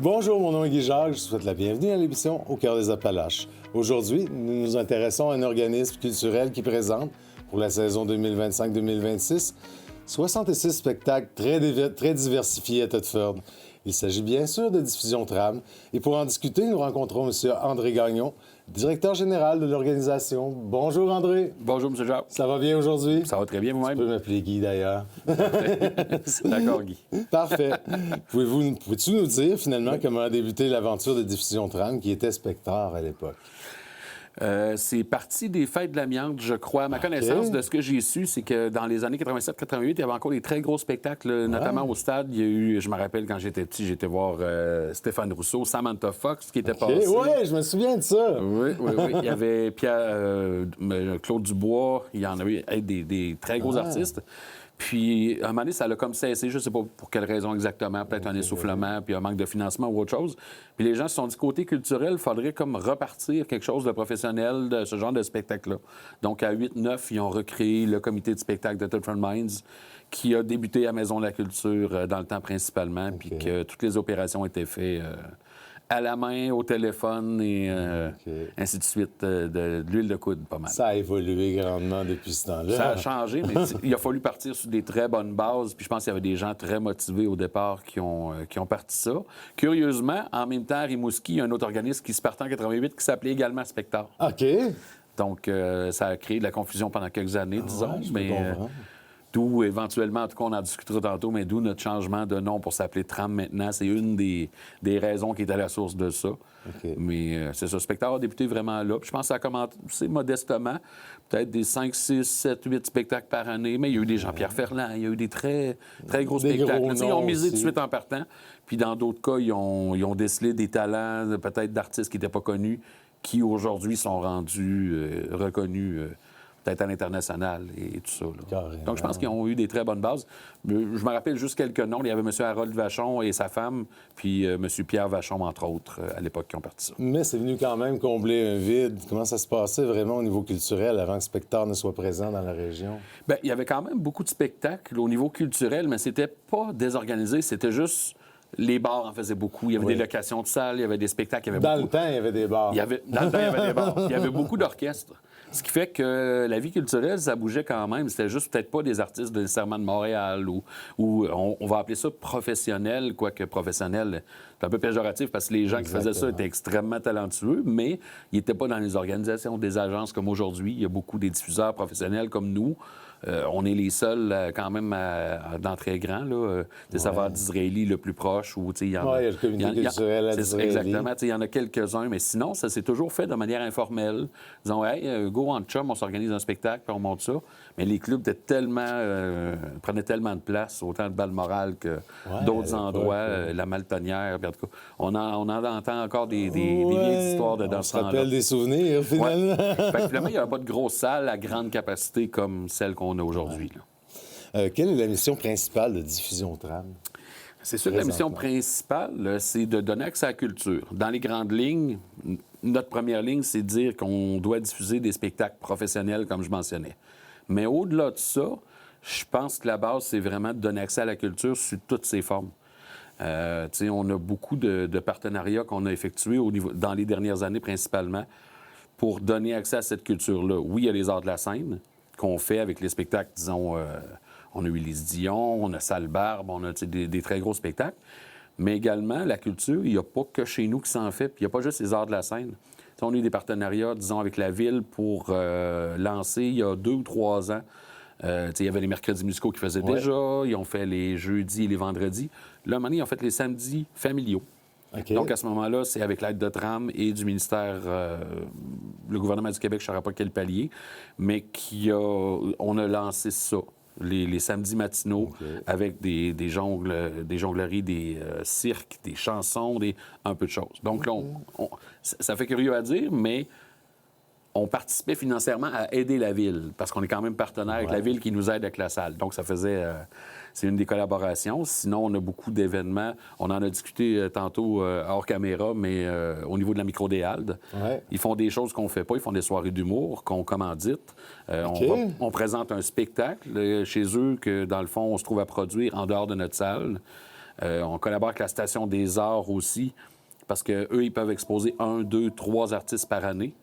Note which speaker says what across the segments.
Speaker 1: Bonjour, mon nom est Guy Jacques. Je vous souhaite la bienvenue à l'émission Au cœur des Appalaches. Aujourd'hui, nous nous intéressons à un organisme culturel qui présente, pour la saison 2025-2026, 66 spectacles très diversifiés à Thetford. Il s'agit bien sûr de Diffusion Tram. Et pour en discuter, nous rencontrons M. André Gagnon, directeur général de l'organisation. Bonjour, André.
Speaker 2: Bonjour, M. Jacques.
Speaker 1: Ça va bien aujourd'hui?
Speaker 2: Ça va très bien, vous-même.
Speaker 1: Tu peux m'appeler Guy, d'ailleurs.
Speaker 2: D'accord, Guy.
Speaker 1: Parfait. Pouvez-tu nous dire, finalement, comment a débuté l'aventure de Diffusion Tram, qui était Spector à l'époque?
Speaker 2: C'est parti des fêtes de l'amiante, je crois. À ma connaissance, de ce que j'ai su, c'est que dans les années 87-88, il y avait encore des très gros spectacles, notamment au stade. Il y a eu, je me rappelle, quand j'étais petit, j'étais voir Stéphane Rousseau, Samantha Fox, qui était passé.
Speaker 1: Oui, je me souviens de ça.
Speaker 2: Oui. Il y avait Claude Dubois, il y en a eu des très gros artistes. Puis, à un moment donné, ça l'a comme cessé, je ne sais pas pour quelle raison exactement, peut-être un essoufflement, puis un manque de financement ou autre chose. Puis les gens se sont dit, côté culturel, il faudrait comme repartir quelque chose de professionnel de ce genre de spectacle-là. Donc, à 8-9, ils ont recréé le comité de spectacle de Thetford Mines, qui a débuté à Maison de la Culture dans le temps principalement, puis que toutes les opérations étaient faites à la main, au téléphone et ainsi de suite, de l'huile de coude, pas mal.
Speaker 1: Ça a évolué grandement depuis ce temps-là.
Speaker 2: Ça a changé, mais il a fallu partir sur des très bonnes bases. Puis je pense qu'il y avait des gens très motivés au départ qui ont parti ça. Curieusement, en même temps, à Rimouski, il y a un autre organisme qui se partait en 88 qui s'appelait également Spector.
Speaker 1: OK.
Speaker 2: Donc, ça a créé de la confusion pendant quelques années, disons.
Speaker 1: Ouais,
Speaker 2: mais d'où, éventuellement, en tout cas, on en discutera tantôt, mais d'où notre changement de nom pour s'appeler Tram maintenant. C'est une des raisons qui est à la source de ça.
Speaker 1: Okay.
Speaker 2: Mais c'est ça. Spector a débuté vraiment là. Puis je pense que ça a commencé modestement. Peut-être des 5, 6, 7, 8 spectacles par année. Mais il y a eu des Jean-Pierre Ferland. Il y a eu des très gros spectacles. Ils ont misé tout de suite en partant. Puis dans d'autres cas, ils ont décelé des talents, peut-être d'artistes qui n'étaient pas connus, qui aujourd'hui sont rendus reconnus peut-être à l'international et tout ça. Là. Donc, je pense qu'ils ont eu des très bonnes bases. Je me rappelle juste quelques noms. Il y avait M. Harold Vachon et sa femme, puis M. Pierre Vachon, entre autres, à l'époque, qui ont parti ça.
Speaker 1: Mais c'est venu quand même combler un vide. Comment ça se passait vraiment au niveau culturel avant que Spector ne soit présent dans la région?
Speaker 2: Bien, il y avait quand même beaucoup de spectacles au niveau culturel, mais c'était pas désorganisé. C'était juste... Les bars en faisaient beaucoup. Il y avait des locations de salles, il y avait des spectacles.
Speaker 1: Dans le temps, il y avait des bars.
Speaker 2: Dans le temps, il y avait des bars. Il y avait beaucoup d'orchestres. Ce qui fait que la vie culturelle, ça bougeait quand même. C'était juste peut-être pas des artistes nécessairement de Montréal ou on va appeler ça professionnel, quoique professionnel, c'est un peu péjoratif parce que les gens qui faisaient ça étaient extrêmement talentueux, mais ils n'étaient pas dans les organisations des agences comme aujourd'hui. Il y a beaucoup des diffuseurs professionnels comme nous. On est les seuls, quand même, dans très grand. Savoir d'Israéli le plus proche. Il y a
Speaker 1: le comité culturel à d'Israéli.
Speaker 2: Exactement. Il y en a quelques-uns, mais sinon, ça s'est toujours fait de manière informelle. Disons, hey, go on chum, on s'organise un spectacle, puis on monte ça. Mais les clubs prenaient tellement de place, autant de Balmoral que d'autres endroits, la Maltonnière. En tout cas, on en entend encore des vieilles histoires de dans ce temps-là.
Speaker 1: On se rappelle des souvenirs, finalement.
Speaker 2: Finalement, il n'y avait pas de grosse salle à grande capacité comme celle qu'on a aujourd'hui.
Speaker 1: Quelle est la mission principale de Diffusion Tram?
Speaker 2: C'est sûr que la mission principale, c'est de donner accès à la culture. Dans les grandes lignes, notre première ligne, c'est de dire qu'on doit diffuser des spectacles professionnels, comme je mentionnais. Mais au-delà de ça, je pense que la base, c'est vraiment de donner accès à la culture sous toutes ses formes. On a beaucoup de partenariats qu'on a effectués dans les dernières années principalement pour donner accès à cette culture-là. Oui, il y a les arts de la scène qu'on fait avec les spectacles, disons, on a eu les Dion, on a Salle Barbe, on a des très gros spectacles. Mais également, la culture, il n'y a pas que chez nous qui s'en fait, puis il n'y a pas juste les arts de la scène. On a eu des partenariats, disons, avec la Ville pour lancer, il y a 2 ou 3 ans, il y avait les mercredis musicaux qui faisaient déjà, ils ont fait les jeudis et les vendredis. Là, maintenant, ils ont fait les samedis familiaux.
Speaker 1: Okay.
Speaker 2: Donc, à ce moment-là, c'est avec l'aide de Tram et du ministère, le gouvernement du Québec, je ne saurais pas quel palier, mais on a lancé ça, les samedis matinaux, avec des jongleries, des cirques, des chansons, un peu de choses. Donc là, ça fait curieux à dire, mais on participait financièrement à aider la Ville, parce qu'on est quand même partenaire avec la Ville qui nous aide avec la salle. Donc, ça faisait... c'est une des collaborations. Sinon, on a beaucoup d'événements. On en a discuté tantôt hors caméra, mais au niveau de la micro des Haldes. Ils font des choses qu'on ne fait pas. Ils font des soirées d'humour qu'on commandite. On présente un spectacle chez eux que, dans le fond, on se trouve à produire en dehors de notre salle. On collabore avec la Station des Arts aussi, parce qu'eux, ils peuvent exposer 1, 2, 3 artistes par année.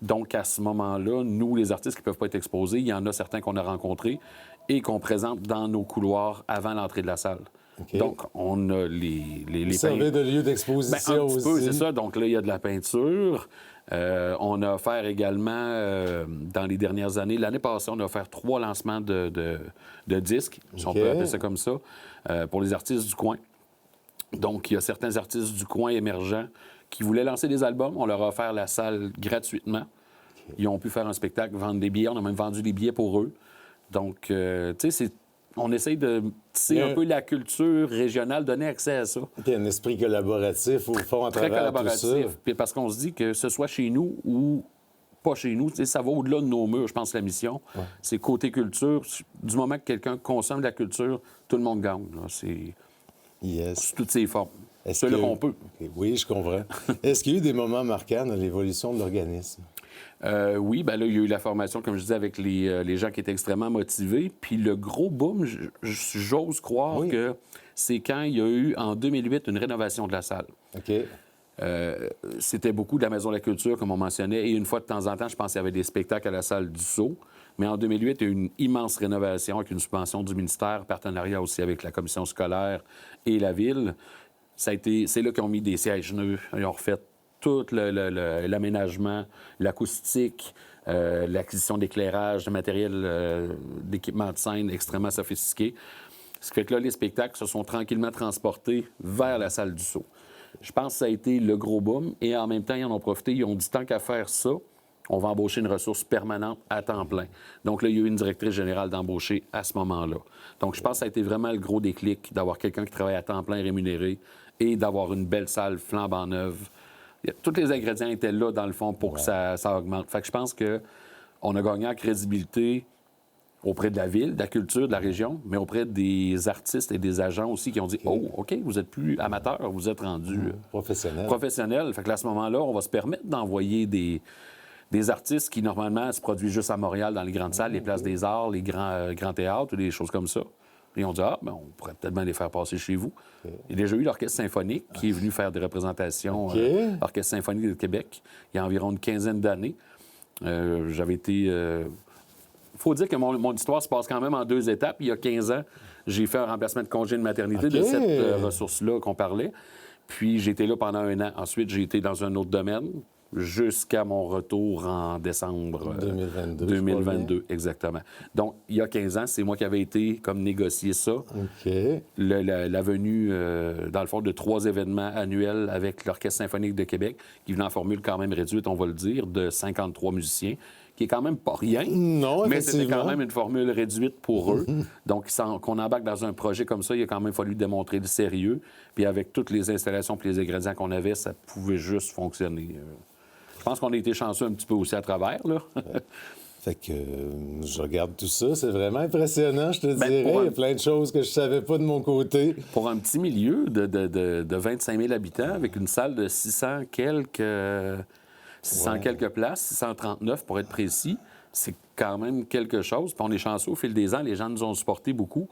Speaker 2: Donc, à ce moment-là, nous, les artistes qui ne peuvent pas être exposés, il y en a certains qu'on a rencontrés et qu'on présente dans nos couloirs avant l'entrée de la salle.
Speaker 1: Okay.
Speaker 2: Donc, on a les
Speaker 1: servez de lieu d'exposition
Speaker 2: aussi. Un petit peu, c'est ça. Donc là, il y a de la peinture. On a offert également, dans les dernières années, l'année passée, on a offert 3 lancements de disques, si on peut appeler ça comme ça, pour les artistes du coin. Donc, il y a certains artistes du coin émergents qui voulaient lancer des albums. On leur a offert la salle gratuitement. Okay. Ils ont pu faire un spectacle, vendre des billets. On a même vendu des billets pour eux. Donc, tu sais, on essaye de tisser un peu la culture régionale, donner accès à ça.
Speaker 1: Il y a un esprit collaboratif, au fond, à travers tout ça. Très collaboratif.
Speaker 2: Puis parce qu'on se dit que ce soit chez nous ou pas chez nous, ça va au-delà de nos murs, je pense, la mission. Ouais. C'est côté culture. Du moment que quelqu'un consomme de la culture, tout le monde gagne. Là. C'est sous toutes ses formes. C'est là qu'on peut.
Speaker 1: Okay. Oui, je comprends. Est-ce qu'il y a eu des moments marquants dans l'évolution de l'organisme?
Speaker 2: Oui, bien là, il y a eu la formation, comme je disais, avec les gens qui étaient extrêmement motivés. Puis le gros boom, j'ose croire que c'est quand il y a eu, en 2008, une rénovation de la salle.
Speaker 1: OK.
Speaker 2: C'était beaucoup de la Maison de la Culture, comme on mentionnait. Et une fois de temps en temps, je pense qu'il y avait des spectacles à la salle du Sceau. Mais en 2008, il y a eu une immense rénovation avec une subvention du ministère, partenariat aussi avec la commission scolaire et la ville. C'est là qu'ils ont mis des sièges neufs. Ils ont refait tout l'aménagement, l'acoustique, l'acquisition d'éclairage, de matériel, d'équipement de scène extrêmement sophistiqué. Ce qui fait que là, les spectacles se sont tranquillement transportés vers la salle du Sceau. Je pense que ça a été le gros boom. Et en même temps, ils en ont profité. Ils ont dit, tant qu'à faire ça, on va embaucher une ressource permanente à temps plein. Donc là, il y a eu une directrice générale d'embaucher à ce moment-là. Donc je pense que ça a été vraiment le gros déclic d'avoir quelqu'un qui travaille à temps plein rémunéré et d'avoir une belle salle flambant neuve. Tous les ingrédients étaient là, dans le fond, pour que ça augmente. Fait que je pense qu'on a gagné en crédibilité auprès de la ville, de la culture, de la région, mais auprès des artistes et des agents aussi qui ont dit « Oh, OK, vous êtes plus amateur, vous êtes rendu professionnel. » Fait que là, à ce moment-là, on va se permettre d'envoyer des artistes qui, normalement, se produisent juste à Montréal, dans les grandes salles, les places des arts, les grands théâtres, ou des choses comme ça. Et on dit « Ah, bien, on pourrait peut-être bien les faire passer chez vous. » Il y a déjà eu l'Orchestre symphonique qui est venu faire des représentations. L'Orchestre symphonique de Québec, il y a environ une quinzaine d'années. J'avais été... Il faut dire que mon histoire se passe quand même en 2 étapes. Il y a 15 ans, j'ai fait un remplacement de congé de maternité de cette ressource-là qu'on parlait. Puis j'ai été là pendant 1 an. Ensuite, j'ai été dans un autre domaine jusqu'à mon retour en décembre 2022, exactement. Donc, il y a 15 ans, c'est moi qui avais été comme négocier ça. La venue, dans le fond, de 3 événements annuels avec l'Orchestre symphonique de Québec, qui venait en formule quand même réduite, on va le dire, de 53 musiciens, qui est quand même pas rien, mais c'était quand même une formule réduite pour eux. Donc, qu'on embarque dans un projet comme ça, il a quand même fallu démontrer le sérieux. Puis avec toutes les installations et les ingrédients qu'on avait, ça pouvait juste fonctionner. Je pense qu'on a été chanceux un petit peu aussi à travers, là.
Speaker 1: Fait que je regarde tout ça, c'est vraiment impressionnant, je te dirais. Il y a plein de choses que je savais pas de mon côté.
Speaker 2: Pour un petit milieu de 25 000 habitants, avec une salle de 600 quelques places, 639 pour être précis, c'est quand même quelque chose. Puis on est chanceux au fil des ans, les gens nous ont supportés beaucoup.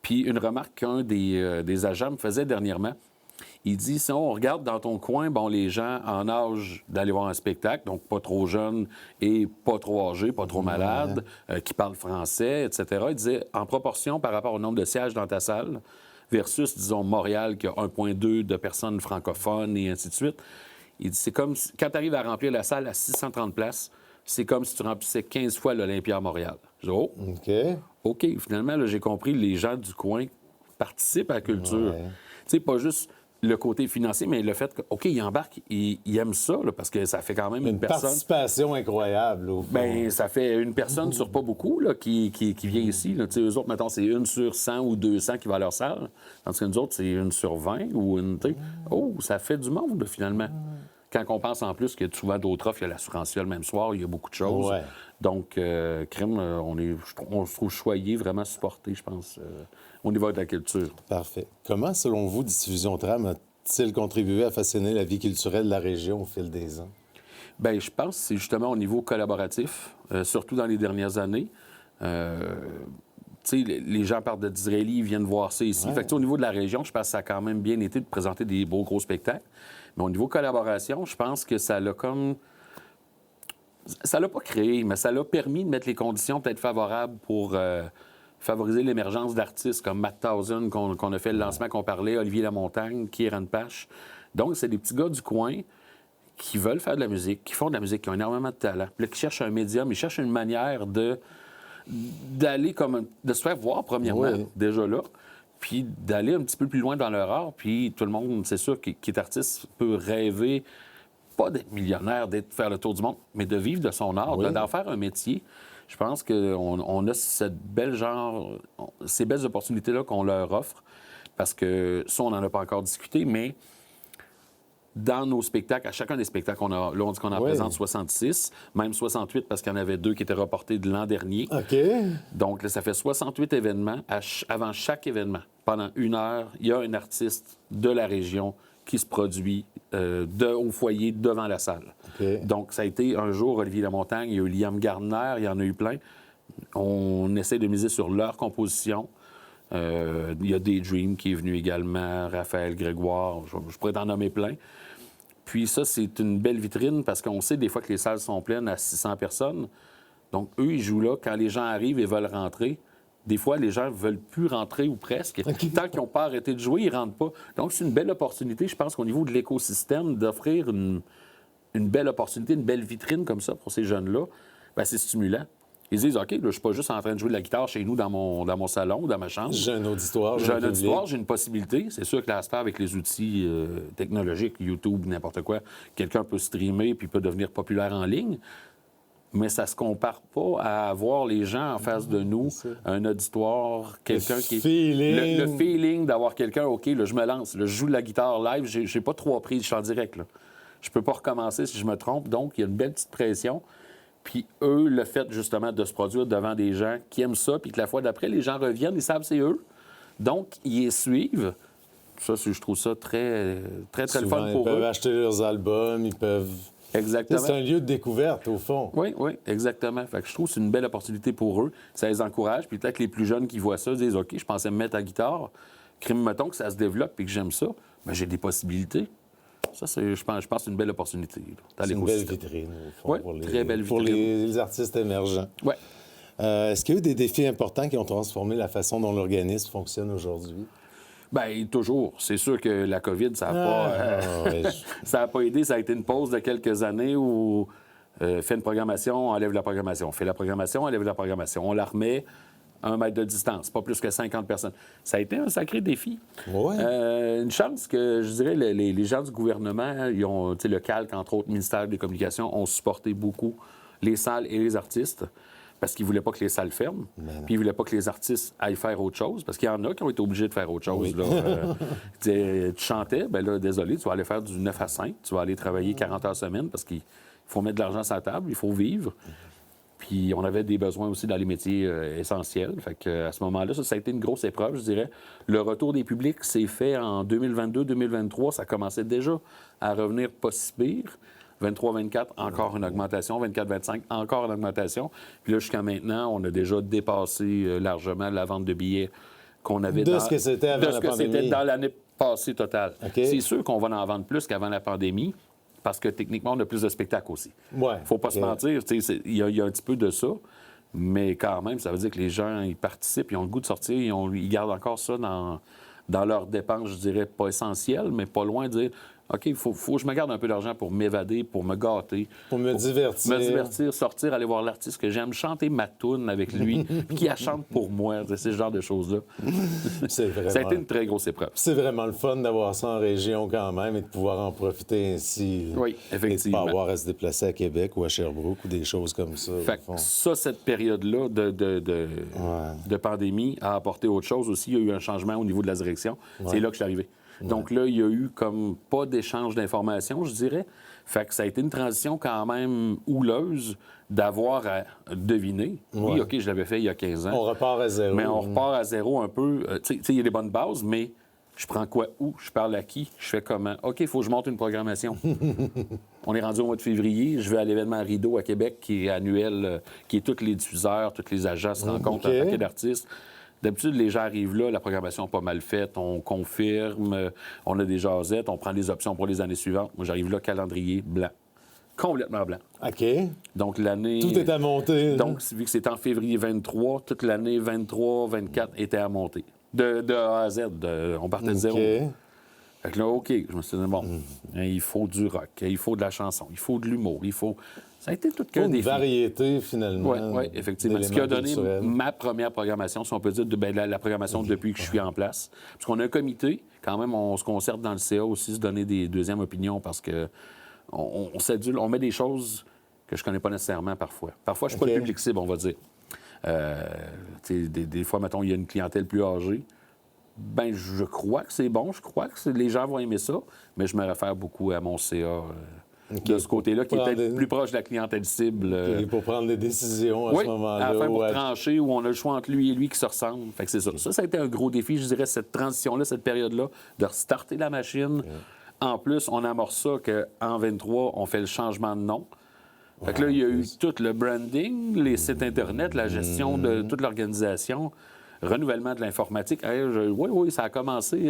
Speaker 2: Puis une remarque qu'un des agents me faisait dernièrement, il dit, si on regarde dans ton coin, bon, les gens en âge d'aller voir un spectacle, donc pas trop jeunes et pas trop âgés, pas trop malades, qui parlent français, etc., il disait, en proportion par rapport au nombre de sièges dans ta salle, versus, disons, Montréal, qui a 1,2 de personnes francophones et ainsi de suite, il dit, c'est comme, quand tu arrives à remplir la salle à 630 places, c'est comme si tu remplissais 15 fois l'Olympia à Montréal. Je dis, oh, OK, finalement, là, j'ai compris, les gens du coin participent à la culture. Tu sais, pas juste le côté financier, mais le fait que, OK, ils embarquent, ils aiment ça, là, parce que ça fait quand même une personne...
Speaker 1: participation incroyable.
Speaker 2: Bien, ça fait une personne sur pas beaucoup là, qui vient ici. Là. Eux autres, mettons, c'est 1 sur 100 ou 200 qui va à leur salle. Tandis que nous autres, c'est 1 sur 20 ou une... Oh, ça fait du monde, finalement. Quand on pense en plus qu'il y a souvent d'autres offres, il y a l'assurantiel le même soir, il y a beaucoup de choses. Donc, crime, on se trouve choyé, vraiment supporté, je pense, au niveau de la culture.
Speaker 1: Parfait. Comment, selon vous, Diffusion Tram a-t-il contribué à façonner la vie culturelle de la région au fil des ans?
Speaker 2: Bien, je pense que c'est justement au niveau collaboratif, surtout dans les dernières années. tu sais, les gens partent de Disraeli, ils viennent voir ça ici.
Speaker 1: Ouais.
Speaker 2: Fait que, au niveau de la région, je pense que ça a quand même bien été de présenter des beaux gros spectacles. Mais au niveau collaboration, je pense que ça l'a comme... Ça l'a pas créé, mais ça l'a permis de mettre les conditions peut-être favorables pour favoriser l'émergence d'artistes comme Matt Towson, qu'on a fait le lancement qu'on parlait, Olivier Lamontagne, Kieran Pache. Donc, c'est des petits gars du coin qui veulent faire de la musique, qui font de la musique, qui ont énormément de talent. Puis là, qui cherchent un médium, ils cherchent une manière d'aller comme... de se faire voir, premièrement, déjà là, puis d'aller un petit peu plus loin dans leur art. Puis tout le monde, c'est sûr, qui est artiste, peut rêver, pas d'être millionnaire, d'être faire le tour du monde, mais de vivre de son art, d'en faire un métier. Je pense qu'on a ces belles opportunités-là qu'on leur offre, parce que ça, on n'en a pas encore discuté, mais dans nos spectacles, à chacun des spectacles, là, on dit qu'on en présente 66, même 68, parce qu'il y en avait 2 qui étaient reportés de l'an dernier.
Speaker 1: OK.
Speaker 2: Donc, là, ça fait 68 événements. Avant chaque événement, pendant 1 heure, il y a un artiste de la région qui se produit au foyer devant la salle.
Speaker 1: Okay.
Speaker 2: Donc, ça a été un jour Olivier Lamontagne, il y a eu Liam Gardner, il y en a eu plein. On essaie de miser sur leur composition. Il y a Daydream qui est venu également, Raphaël Grégoire, je pourrais t'en nommer plein. Puis ça, c'est une belle vitrine parce qu'on sait des fois que les salles sont pleines à 600 personnes. Donc, eux, ils jouent là. Quand les gens arrivent et veulent rentrer, des fois, les gens ne veulent plus rentrer ou presque.
Speaker 1: Okay.
Speaker 2: Tant qu'ils n'ont pas arrêté de jouer, ils ne rentrent pas. Donc, c'est une belle opportunité, je pense qu'au niveau de l'écosystème, d'offrir une belle opportunité, une belle vitrine comme ça pour ces jeunes-là, bien, c'est stimulant. Ils disent, OK, là, je ne suis pas juste en train de jouer de la guitare chez nous dans mon salon ou dans ma chambre.
Speaker 1: J'ai un auditoire.
Speaker 2: J'ai une possibilité. C'est sûr que là, avec les outils technologiques, YouTube, n'importe quoi, quelqu'un peut streamer puis peut devenir populaire en ligne. Mais ça ne se compare pas à avoir les gens en face de nous, un auditoire, quelqu'un qui est... Le feeling d'avoir quelqu'un, OK, là, je me lance, là, je joue de la guitare live, j'ai pas 3 prises, je suis en direct. Là. Je peux pas recommencer si je me trompe, donc il y a une belle petite pression. Puis eux, le fait justement de se produire devant des gens qui aiment ça, puis que la fois d'après, les gens reviennent, ils savent c'est eux. Donc, ils les suivent. Ça, je trouve ça très, très, très le fun pour eux.
Speaker 1: Ils peuvent acheter leurs albums, ils peuvent...
Speaker 2: Exactement.
Speaker 1: C'est un lieu de découverte, au fond.
Speaker 2: Oui, exactement. Fait que je trouve que c'est une belle opportunité pour eux. Ça les encourage. Puis peut-être que les plus jeunes qui voient ça disent, OK, je pensais me mettre à guitare. Crime, mettons que ça se développe et que j'aime ça. Bien, j'ai des possibilités. Ça, je pense que c'est une belle opportunité.
Speaker 1: C'est une belle vitrine, au fond,
Speaker 2: très belle vitrine.
Speaker 1: Pour les artistes émergents.
Speaker 2: Oui.
Speaker 1: Est-ce qu'il y a eu des défis importants qui ont transformé la façon dont l'organisme fonctionne aujourd'hui?
Speaker 2: Bien, toujours. C'est sûr que la COVID, ça n'a pas aidé. Ça a été une pause de quelques années où fait une programmation, enlève la programmation. Fait la programmation, enlève la programmation. On la remet 1 mètre de distance, pas plus que 50 personnes. Ça a été un sacré défi.
Speaker 1: Ouais.
Speaker 2: Une chance que, je dirais, les gens du gouvernement, ils ont, le CALC, entre autres, ministère des Communications, ont supporté beaucoup les salles et les artistes parce qu'ils ne voulaient pas que les salles ferment. Puis ils ne voulaient pas que les artistes aillent faire autre chose, parce qu'il y en a qui ont été obligés de faire autre chose.
Speaker 1: Oui.
Speaker 2: Là. Tu chantais, bien là, désolé, tu vas aller faire du 9 à 5, tu vas aller travailler 40 heures semaine parce qu'il faut mettre de l'argent sur la table, il faut vivre. Puis on avait des besoins aussi dans les métiers essentiels. Fait que, à ce moment-là, ça a été une grosse épreuve, je dirais. Le retour des publics s'est fait en 2022-2023. Ça commençait déjà à revenir pas si pire. 23-24, encore une augmentation. 24-25, encore une augmentation. Puis là, jusqu'à maintenant, on a déjà dépassé largement la vente de billets qu'on avait
Speaker 1: ce que c'était avant la pandémie.
Speaker 2: C'était dans l'année passée totale.
Speaker 1: Okay.
Speaker 2: C'est sûr qu'on va en vendre plus qu'avant la pandémie, parce que techniquement, on a plus de spectacles aussi.
Speaker 1: Ouais.
Speaker 2: Faut pas se mentir. Il y a un petit peu de ça. Mais quand même, ça veut dire que les gens, ils participent, ils ont le goût de sortir, ils gardent encore ça dans leurs dépenses, je dirais, pas essentielles, mais pas loin de dire OK, il faut que je me garde un peu d'argent pour m'évader, pour me gâter.
Speaker 1: Pour me divertir.
Speaker 2: Me divertir, sortir, aller voir l'artiste que j'aime, chanter ma toune avec lui, puis qu'il la chante pour moi. C'est ce genre de choses-là.
Speaker 1: C'est vraiment...
Speaker 2: Ça a été une très grosse épreuve.
Speaker 1: C'est vraiment le fun d'avoir ça en région quand même et de pouvoir en profiter ainsi.
Speaker 2: Oui, effectivement.
Speaker 1: Et de ne pas avoir à se déplacer à Québec ou à Sherbrooke ou des choses comme ça.
Speaker 2: Fait que ça, cette période-là de pandémie a apporté autre chose aussi. Il y a eu un changement au niveau de la direction. Ouais. C'est là que je suis arrivé. Donc là, il y a eu comme pas d'échange d'informations, je dirais. Fait que ça a été une transition quand même houleuse d'avoir à deviner. Ouais. Oui, OK, je l'avais fait il y a 15 ans.
Speaker 1: On repart à zéro.
Speaker 2: Mais on repart à zéro un peu. Tu sais, il y a des bonnes bases, mais Je prends quoi où? Je parle à qui? Je fais comment? OK, il faut que je monte une programmation. On est rendu au mois de février. Je vais à l'événement Rideau à Québec, qui est annuel, qui est tous les diffuseurs, tous les agents se rencontrent, un paquet d'artistes. D'habitude, les gens arrivent là, la programmation n'est pas mal faite, on confirme, on a des jasettes, on prend des options pour les années suivantes. Moi, j'arrive là, calendrier blanc. Complètement blanc.
Speaker 1: OK.
Speaker 2: Donc, l'année...
Speaker 1: Tout est à monter.
Speaker 2: Donc, vu que c'est en février 23, toute l'année 23, 24 était à monter. De A à Z. On partait de zéro. Fait que là, OK, je me suis dit, bon, il faut du rock, il faut de la chanson, il faut de l'humour, il faut... Ça a été tout qu'un défi.
Speaker 1: Une variété, finalement.
Speaker 2: Oui, effectivement. Ce qui a donné ma première programmation, si on peut dire, la programmation depuis que je suis en place. Parce qu'on a un comité, quand même, on se concerte dans le CA aussi, se donner des deuxièmes opinions parce que on s'adule, on met des choses que je connais pas nécessairement parfois. Parfois, je suis pas le public cible, on va dire. Des fois, mettons, il y a une clientèle plus âgée. Ben, je crois que c'est bon, je crois que les gens vont aimer ça, mais je me réfère beaucoup à mon CA de ce côté-là, qui est peut-être plus proche de la clientèle cible.
Speaker 1: Pour prendre des décisions à ce moment-là.
Speaker 2: À la fin, pour trancher, où on a le choix entre lui et lui qui se ressemblent. Fait que c'est ça. Ça a été un gros défi, je dirais, cette transition-là, cette période-là, de restarter la machine. En plus, on amorce ça qu'en 23, on fait le changement de nom. Fait que là, il y a eu tout le branding, les sites Internet, la gestion de toute l'organisation, renouvellement de l'informatique. Oui, ça a commencé...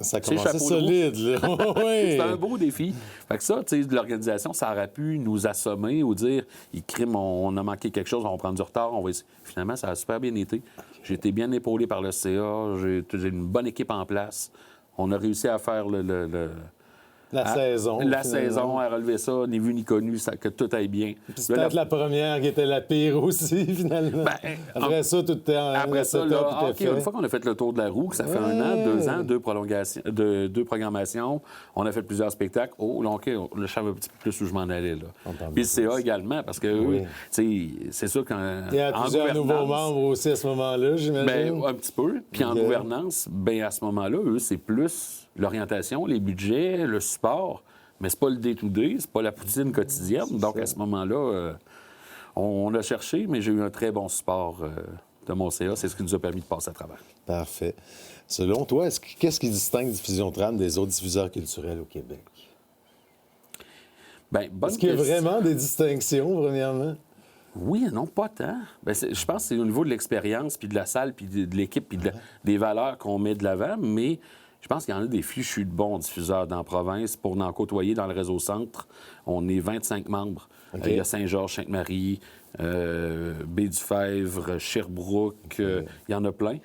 Speaker 1: ça a commencé solide, là.
Speaker 2: C'est un beau défi. Fait que ça, tu sais, de l'organisation, ça aurait pu nous assommer ou dire, crime, on a manqué quelque chose, on va prendre du retard, on va essayer. Finalement, ça a super bien été. J'ai été bien épaulé par le CA, j'ai une bonne équipe en place. On a réussi à faire
Speaker 1: la saison,
Speaker 2: à relever ça, ni vu ni connu, que tout aille bien.
Speaker 1: C'est peut-être la première qui était la pire aussi, finalement. Après ça, tout était en
Speaker 2: après ça, là, une fois qu'on a fait le tour de la roue, que ça fait 1 an, 2 ans, 2 prolongations, 2 programmations, on a fait plusieurs spectacles. Je savais un petit peu plus où je m'en allais. Là. Puis le CA également, parce que c'est sûr qu'en
Speaker 1: il y a plusieurs nouveaux membres aussi à ce moment-là, j'imagine.
Speaker 2: Un petit peu. Puis en gouvernance, à ce moment-là, eux, c'est plus l'orientation, les budgets, le support, mais c'est pas le day-to-day, c'est pas la poutine quotidienne. Donc, à ce moment-là, on a cherché, mais j'ai eu un très bon support de mon CA. C'est ce qui nous a permis de passer à travers.
Speaker 1: Parfait. Selon toi, qu'est-ce qui distingue Diffusion Trame des autres diffuseurs culturels au Québec? Est-ce qu'il y a vraiment des distinctions, premièrement?
Speaker 2: Oui et non, pas tant. Je pense que c'est au niveau de l'expérience, puis de la salle, puis de l'équipe, puis des valeurs qu'on met de l'avant, mais... Je pense qu'il y en a des fichus de bons diffuseurs dans la province. Pour en côtoyer dans le réseau centre, on est 25 membres. Il y a Saint-Georges, Sainte-Marie, Baie-du-Fèvre, Sherbrooke, il y en a plein.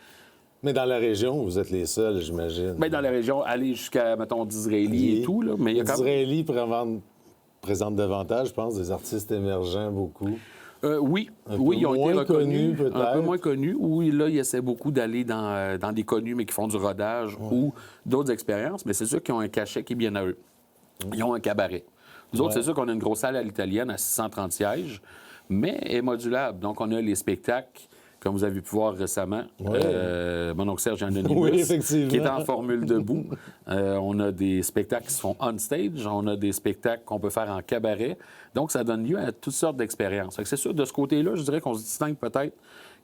Speaker 1: Mais dans la région, vous êtes les seuls, j'imagine.
Speaker 2: Bien, dans la région, aller jusqu'à, mettons, Disraeli et tout. Là, mais il y a
Speaker 1: Disraeli présente davantage, je pense, des artistes émergents beaucoup.
Speaker 2: Oui, ils ont été reconnus, un peu moins connus. Oui, là, ils essaient beaucoup d'aller dans des connus, mais qui font du rodage ou d'autres expériences. Mais c'est sûr qu'ils ont un cachet qui est bien à eux. Ils ont un cabaret. Nous autres, c'est sûr qu'on a une grosse salle à l'italienne à 630 sièges, mais est modulable. Donc, on a les spectacles, comme vous avez pu voir récemment. Mon oncle Serge Anonymous, qui est en formule debout. On a des spectacles qui se font on-stage. On a des spectacles qu'on peut faire en cabaret. Donc, ça donne lieu à toutes sortes d'expériences. C'est sûr, de ce côté-là, je dirais qu'on se distingue peut-être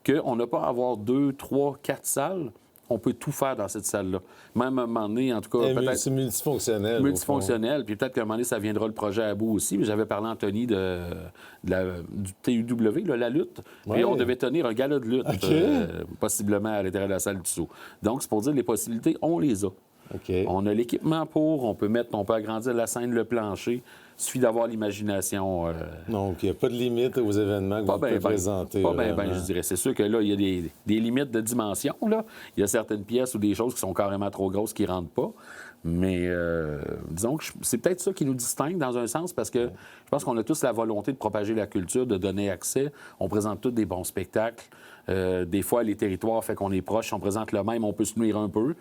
Speaker 2: qu'on n'a pas à avoir 2, 3, 4 salles. On peut tout faire dans cette salle-là. Même à un moment donné, en tout cas, peut-être...
Speaker 1: C'est multifonctionnel.
Speaker 2: Multifonctionnel. Puis peut-être qu'à un moment donné, ça viendra le projet à bout aussi. Mais j'avais parlé à Anthony du TUW, la lutte. Puis on devait tenir un gala de lutte, possiblement à l'intérieur de la salle du saut. Donc, c'est pour dire les possibilités, on les a. On a l'équipement pour, on peut agrandir la scène, le plancher. Il suffit d'avoir l'imagination.
Speaker 1: Donc, il n'y a pas de limite aux événements que vous pouvez présenter.
Speaker 2: Je dirais. C'est sûr que là, il y a des limites de dimension. Là. Il y a certaines pièces ou des choses qui sont carrément trop grosses qui ne rentrent pas. Mais disons que c'est peut-être ça qui nous distingue dans un sens parce que je pense qu'on a tous la volonté de propager la culture, de donner accès. On présente tous des bons spectacles. Des fois, les territoires fait qu'on est proche. Si on présente le même, on peut se nuire un peu.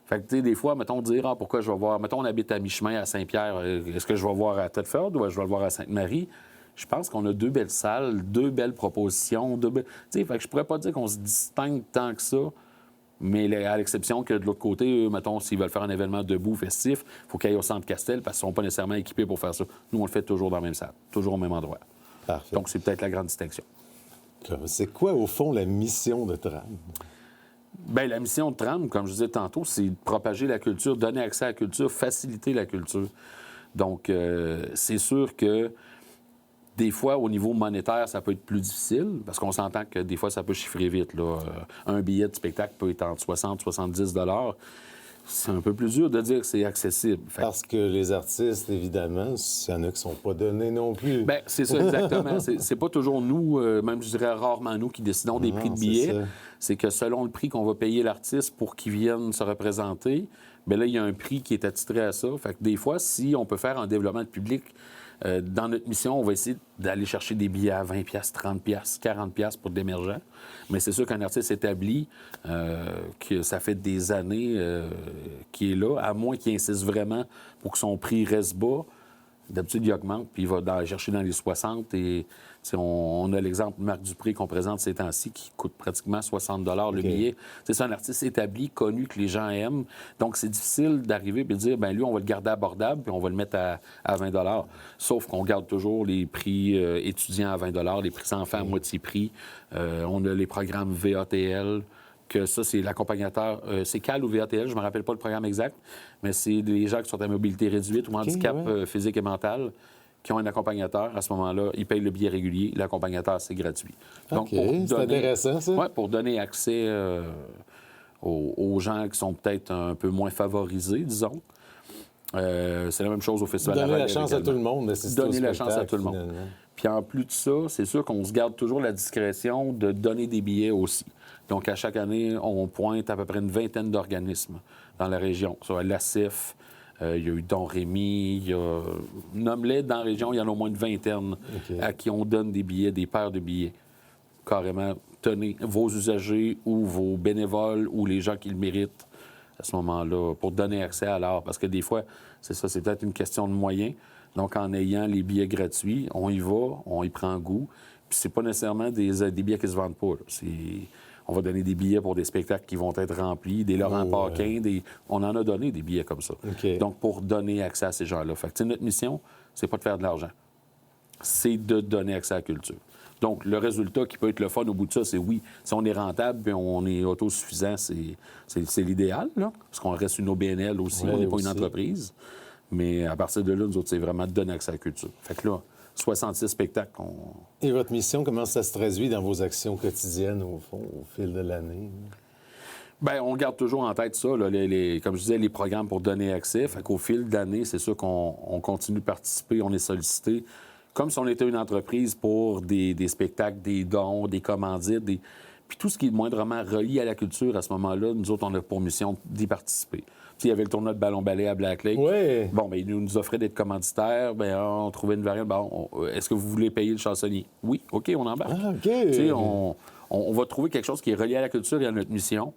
Speaker 2: Fait que, tu sais, des fois, mettons, dire, pourquoi je vais voir... Mettons, on habite à mi-chemin à Saint-Pierre. Est-ce que je vais voir à Thetford ou je vais le voir à Sainte-Marie? Je pense qu'on a 2 belles salles, 2 belles propositions. Tu sais, fait que je pourrais pas dire qu'on se distingue tant que ça. Mais à l'exception que de l'autre côté, mettons, s'ils veulent faire un événement debout, festif, il faut qu'ils aillent au Centre Castel parce qu'ils ne sont pas nécessairement équipés pour faire ça. Nous, on le fait toujours dans la même salle, toujours au même endroit.
Speaker 1: Parfait.
Speaker 2: Donc, c'est peut-être la grande distinction.
Speaker 1: C'est quoi, au fond, la mission de Trame?
Speaker 2: Bien, la mission de Tram, comme je disais tantôt, c'est de propager la culture, donner accès à la culture, faciliter la culture. Donc, c'est sûr que des fois, au niveau monétaire, ça peut être plus difficile, parce qu'on s'entend que des fois, ça peut chiffrer vite, là. Un billet de spectacle peut être entre 60 et 70 $. C'est un peu plus dur de dire que c'est accessible.
Speaker 1: Parce que les artistes, évidemment, il y en a qui ne sont pas donnés non plus.
Speaker 2: Bien, c'est ça, exactement. C'est pas toujours nous, même je dirais rarement nous, qui décidons des prix de billets. C'est que selon le prix qu'on va payer l'artiste pour qu'il vienne se représenter, bien là, il y a un prix qui est attitré à ça. Fait que des fois, si on peut faire un développement de public, dans notre mission, on va essayer d'aller chercher des billets à 20 $, 30 $, 40 $ pour l'émergent. Mais c'est sûr qu'un artiste établi, que ça fait des années qu'il est là, à moins qu'il insiste vraiment pour que son prix reste bas, d'habitude, il augmente, puis il va chercher dans les 60. Et on a l'exemple de Marc Dupré qu'on présente ces temps-ci, qui coûte pratiquement 60 $ le billet. C'est un artiste établi, connu, que les gens aiment. Donc, c'est difficile d'arriver et de dire, bien, lui, on va le garder abordable, puis on va le mettre à 20 $. Sauf qu'on garde toujours les prix étudiants à 20 $, les prix enfants à moitié prix. On a les programmes VATL, que ça, c'est l'accompagnateur. C'est CAL ou VATL, je ne me rappelle pas le programme exact, mais c'est des gens qui sont à mobilité réduite ou handicap physique et mental qui ont un accompagnateur. À ce moment-là, ils payent le billet régulier. L'accompagnateur, c'est gratuit. Donc,
Speaker 1: c'est intéressant, ça.
Speaker 2: Oui, pour donner accès aux gens qui sont peut-être un peu moins favorisés, disons. C'est la même chose au Festival
Speaker 1: Donner
Speaker 2: de
Speaker 1: la chance
Speaker 2: également.
Speaker 1: À tout le monde d'assister
Speaker 2: Donner
Speaker 1: au
Speaker 2: la chance à tout le monde.
Speaker 1: Finalement.
Speaker 2: Puis en plus de ça, c'est sûr qu'on se garde toujours la discrétion de donner des billets aussi. Donc, à chaque année, on pointe à peu près une vingtaine d'organismes dans la région. Soit l'ACIF, il y a eu Don Rémy, il y a... Nomme-les dans la région, il y en a au moins une vingtaine à qui on donne des billets, des paires de billets. Carrément, tenez vos usagers ou vos bénévoles ou les gens qui le méritent à ce moment-là pour donner accès à l'art. Parce que des fois, c'est ça, c'est peut-être une question de moyens. Donc, en ayant les billets gratuits, on y va, on y prend goût. Puis c'est pas nécessairement des billets qui se vendent pas. On va donner des billets pour des spectacles qui vont être remplis, des Laurent Paquin, on en a donné des billets comme ça. Donc, pour donner accès à ces gens-là. Fait que, notre mission, c'est pas de faire de l'argent. C'est de donner accès à la culture. Donc, le résultat qui peut être le fun au bout de ça, c'est oui, si on est rentable et on est autosuffisant, c'est l'idéal, là, parce qu'on reste une OBNL aussi, on n'est pas une entreprise. Mais à partir de là, nous autres, c'est vraiment de donner accès à la culture. Fait que là, 66 spectacles.
Speaker 1: Et votre mission, comment ça se traduit dans vos actions quotidiennes, au fond, au fil de l'année?
Speaker 2: Bien, on garde toujours en tête ça, là, comme je disais, les programmes pour donner accès. Fait qu'au fil de l'année, c'est sûr qu'on continue de participer, on est sollicité. Comme si on était une entreprise pour des spectacles, des dons, des commandites, puis tout ce qui est moindrement relié à la culture, à ce moment-là, nous autres, on a pour mission d'y participer. Puis, il y avait le tournoi de ballon-ballet à Black Lake.
Speaker 1: Oui.
Speaker 2: Bon, bien, ils nous offraient d'être commanditaires. Bien, on trouvait une variante. Bon, est-ce que vous voulez payer le chansonnier? Oui, OK, on embarque.
Speaker 1: Ah, OK.
Speaker 2: Tu sais, on va trouver quelque chose qui est relié à la culture et à notre mission.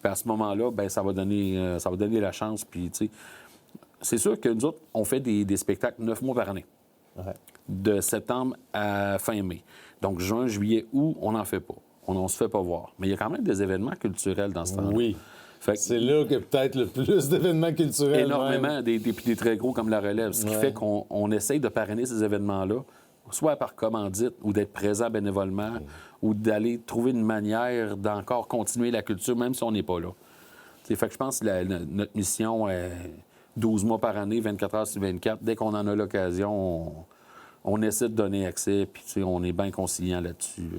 Speaker 2: Puis à ce moment-là, bien, ça va donner la chance. Puis, tu sais, c'est sûr que nous autres, on fait des spectacles 9 mois par année.
Speaker 1: Ouais.
Speaker 2: De septembre à fin mai. Donc, juin, juillet, août, on n'en fait pas. On ne se fait pas voir. Mais il y a quand même des événements culturels dans ce temps-là.
Speaker 1: Oui. C'est là que peut-être le plus d'événements culturels.
Speaker 2: Énormément, des très gros comme la relève. Ce qui fait qu'on essaye de parrainer ces événements-là, soit par commandite ou d'être présent bénévolement ou d'aller trouver une manière d'encore continuer la culture, même si on n'est pas là. Fait que je pense que notre mission est 12 mois par année, 24 heures sur 24. Dès qu'on en a l'occasion, on essaie de donner accès, puis on est bien conciliant là-dessus.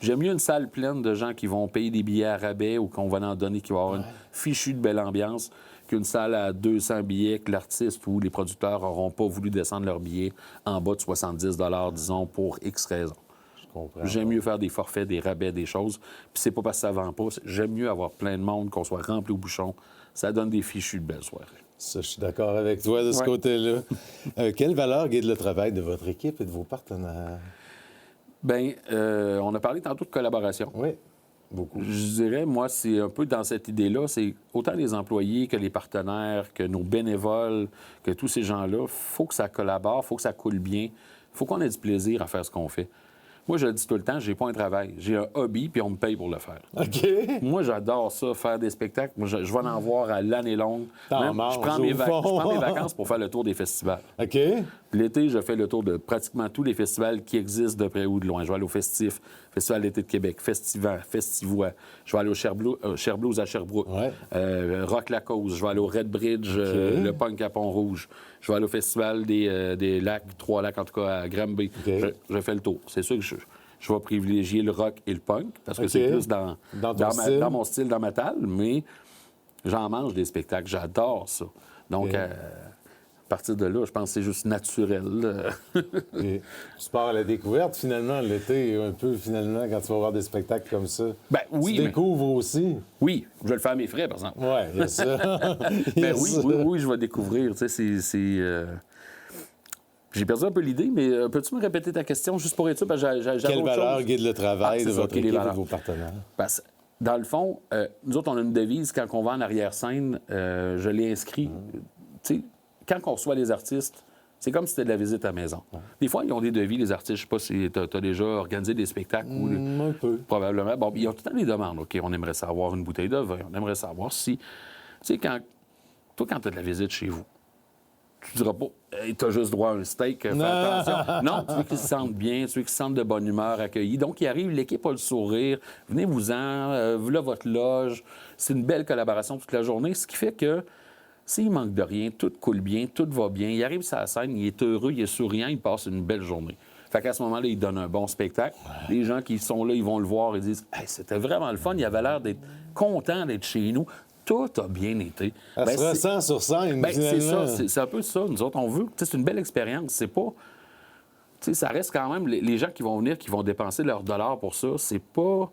Speaker 2: J'aime mieux une salle pleine de gens qui vont payer des billets à rabais ou qu'on va en donner qui va avoir une fichue de belle ambiance qu'une salle à 200 billets que l'artiste ou les producteurs n'auront pas voulu descendre leurs billets en bas de 70 $, disons, pour X raisons.
Speaker 1: Je comprends.
Speaker 2: J'aime mieux faire des forfaits, des rabais, des choses. Puis c'est pas parce que ça vend pas. J'aime mieux avoir plein de monde, qu'on soit rempli au bouchon. Ça donne des fichus de belles soirées.
Speaker 1: Ça, je suis d'accord avec toi de ce côté-là. Quelle valeur guide le travail de votre équipe et de vos partenaires?
Speaker 2: Bien, on a parlé tantôt de collaboration.
Speaker 1: Oui, beaucoup.
Speaker 2: Je dirais, moi, c'est un peu dans cette idée-là, c'est autant les employés que les partenaires, que nos bénévoles, que tous ces gens-là, il faut que ça collabore, il faut que ça coule bien, il faut qu'on ait du plaisir à faire ce qu'on fait. Moi, je le dis tout le temps, j'ai pas un travail. J'ai un hobby, puis on me paye pour le faire.
Speaker 1: OK.
Speaker 2: Moi, j'adore ça, faire des spectacles. Moi, je vais en voir à l'année longue.
Speaker 1: T'en manges,
Speaker 2: je prends mes vacances pour faire le tour des festivals.
Speaker 1: OK.
Speaker 2: L'été, je fais le tour de pratiquement tous les festivals qui existent de près ou de loin. Je vais aller au Festif, Festival d'été de Québec, Festivant, Festivois. Je vais aller au Cherblouse à Sherbrooke, Rock la Cause. Je vais aller au Red Bridge, le Punk à Pont-Rouge. Je vais aller au Festival des Lacs, 3 lacs en tout cas, à Granby. Je fais le tour. C'est sûr que je vais privilégier le rock et le punk parce que c'est plus dans mon style, dans ma table, mais j'en mange des spectacles. J'adore ça. Donc, à partir de là, je pense que c'est juste naturel.
Speaker 1: Et tu pars à la découverte, finalement, l'été, un peu, finalement, quand tu vas voir des spectacles comme ça.
Speaker 2: Ben oui.
Speaker 1: Tu découvres aussi.
Speaker 2: Oui, je vais le faire à mes frais, par exemple.
Speaker 1: Oui, il y a ça.
Speaker 2: Oui, je vais découvrir. Tu sais, J'ai perdu un peu l'idée, mais peux-tu me répéter ta question juste pour être sûr?
Speaker 1: Quelle valeur guide le travail de votre équipe et de vos partenaires?
Speaker 2: Parce, dans le fond, nous autres, on a une devise, quand on va en arrière-scène, je l'ai inscrit. Tu sais, quand on reçoit les artistes, c'est comme si c'était de la visite à la maison. Des fois, ils ont des devis, les artistes. Je sais pas si tu as déjà organisé des spectacles.
Speaker 1: Un peu.
Speaker 2: Probablement. Bon, ils ont tout le temps des demandes. OK, on aimerait savoir une bouteille de vin. On aimerait savoir si... Tu sais, quand tu as de la visite chez vous, tu diras pas, hey, tu as juste droit à un steak, fais attention. Non, tu veux qu'ils se sentent bien, tu veux qu'ils se sentent de bonne humeur, accueillis. Donc, ils arrivent, l'équipe a le sourire, venez-vous-en, voilà votre loge. C'est une belle collaboration toute la journée, ce qui fait que s'il manque de rien, tout coule bien, tout va bien, il arrive sur la scène, il est heureux, il est souriant, il passe une belle journée. Fait qu'à ce moment-là, il donne un bon spectacle. Les gens qui sont là, ils vont le voir et disent hey, « c'était vraiment le fun, il avait l'air d'être content d'être chez nous. » Tout a bien été.
Speaker 1: Ça se ressent sur scène,
Speaker 2: c'est ça, c'est un peu ça. Nous autres, on veut... C'est une belle expérience. C'est pas... ça reste quand même... Les gens qui vont venir, qui vont dépenser leurs dollars pour ça, c'est pas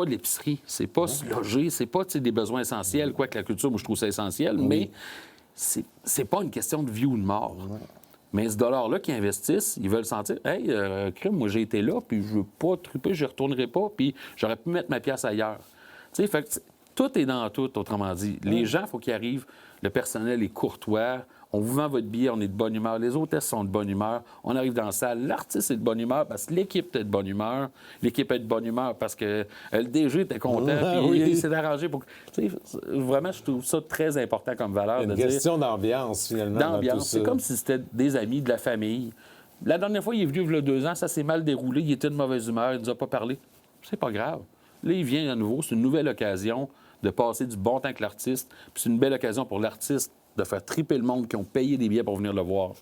Speaker 2: de l'épicerie. C'est pas se loger. C'est pas des besoins essentiels. Quoique la culture, moi, je trouve ça essentiel. Mais c'est pas une question de vie ou de mort. Mais ce dollar-là qu'ils investissent, ils veulent sentir « Hey, crime, moi, j'ai été là, puis je veux pas triper, je retournerai pas, puis j'aurais pu mettre ma pièce ailleurs. » Tu sais, fait que... Tout est dans tout, autrement dit. Les gens, il faut qu'ils arrivent. Le personnel est courtois. On vous vend votre billet, on est de bonne humeur. Les hôtesses sont de bonne humeur. On arrive dans la salle. L'artiste est de bonne humeur parce que l'équipe est de bonne humeur. L'équipe est de bonne humeur parce que le DG était content. Puis il s'est arrangé pour... Vraiment, je trouve ça très important comme valeur.
Speaker 1: Une question d'ambiance, finalement.
Speaker 2: D'ambiance. C'est comme si c'était des amis, de la famille. La dernière fois, il est venu il y a 2 ans. Ça s'est mal déroulé. Il était de mauvaise humeur. Il ne nous a pas parlé. C'est pas grave. Là, il vient à nouveau. C'est une nouvelle occasion de passer du bon temps avec l'artiste. Puis c'est une belle occasion pour l'artiste de faire triper le monde qui ont payé des billets pour venir le voir.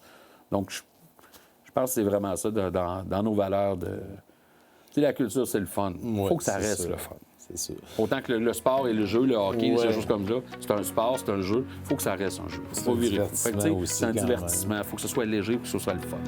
Speaker 2: Donc, je pense que c'est vraiment ça dans nos valeurs de... Tu sais, la culture, c'est le fun. Il faut que ça reste le fun.
Speaker 1: C'est sûr.
Speaker 2: Autant que le sport et le jeu, le hockey, ces choses comme ça, c'est un sport, c'est un jeu. Il faut que ça reste un jeu.
Speaker 1: C'est un divertissement aussi,
Speaker 2: c'est un divertissement. Il faut que ce soit léger et que ce soit le fun.